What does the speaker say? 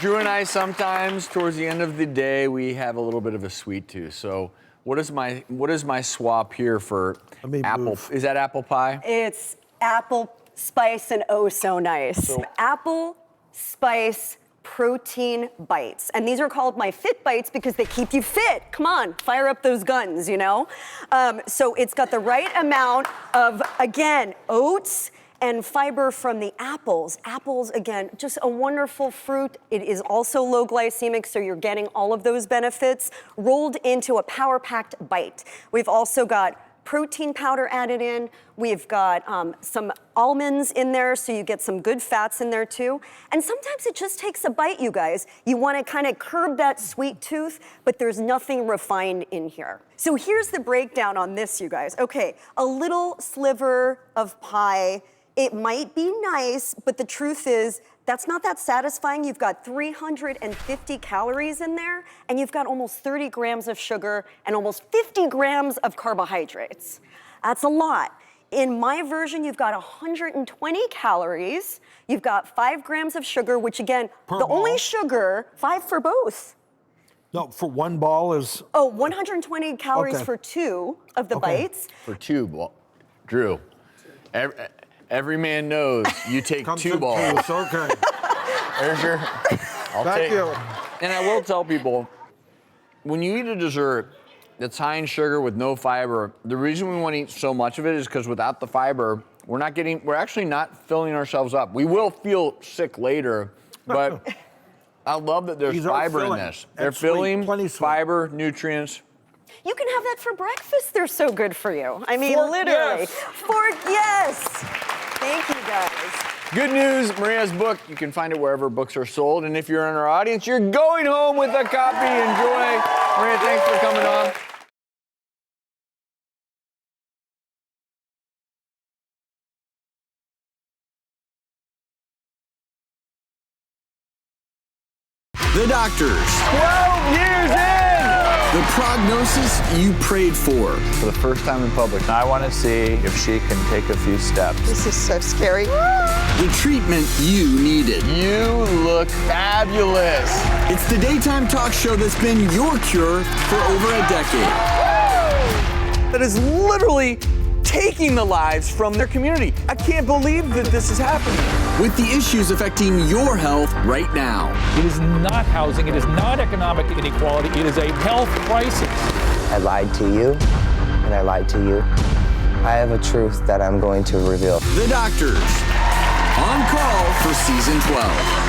Drew and I sometimes, towards the end of the day, we have a little bit of a sweet tooth. So what is my swap here for apple? Move. Is that apple pie? It's apple spice and oh so nice. So- Apple spice protein bites. And these are called my fit bites because they keep you fit. Come on, fire up those guns, you know? So it's got the right amount of, again, oats and fiber from the apples. Apples, again, just a wonderful fruit. It is also low glycemic, so you're getting all of those benefits rolled into a power-packed bite. We've also got protein powder added in. We've got some almonds in there, so you get some good fats in there too. And sometimes it just takes a bite, you guys. You want to kind of curb that sweet tooth, but there's nothing refined in here. So here's the breakdown on this, you guys. Okay, a little sliver of pie. It might be nice, but the truth is, that's not that satisfying. You've got 350 calories in there, and you've got almost 30 grams of sugar and almost 50 grams of carbohydrates. That's a lot. In my version, you've got 120 calories. You've got 5 grams of sugar, which again, the only sugar, 5 for both. No, for one ball is... Oh, 120 calories Okay. for 2 of the bites. For 2 balls. Drew, every man knows you take 2 balls. Okay. There's your... Thank you. And I will tell people, when you eat a dessert that's high in sugar with no fiber, the reason we want to eat so much of it is because without the fiber, we're actually not filling ourselves up. We will feel sick later, but I love that there's These are fiber in filling. this. They're And sweet, filling, plenty sweet. fiber, nutrients. You can have that for breakfast. They're so good for you. I mean, Fork, literally. yes. Fork, yes. Thank you, guys. Good news, Mareya's book, you can find it wherever books are sold. And if you're in our audience, you're going home with a copy. Enjoy. Mareya, thanks for coming on. The doctors. 12 years in! The prognosis you prayed for. For the first time in public. I want to see if she can take a few steps. This is so scary. The treatment you needed. You look fabulous. It's the daytime talk show that's been your cure for over a decade. That is literally taking the lives from their community. I can't believe that this is happening. With the issues affecting your health right now. It is not housing, it is not economic inequality, it is a health crisis. I lied to you, and I lied to you. I have a truth that I'm going to reveal. The doctors. On call for season 12.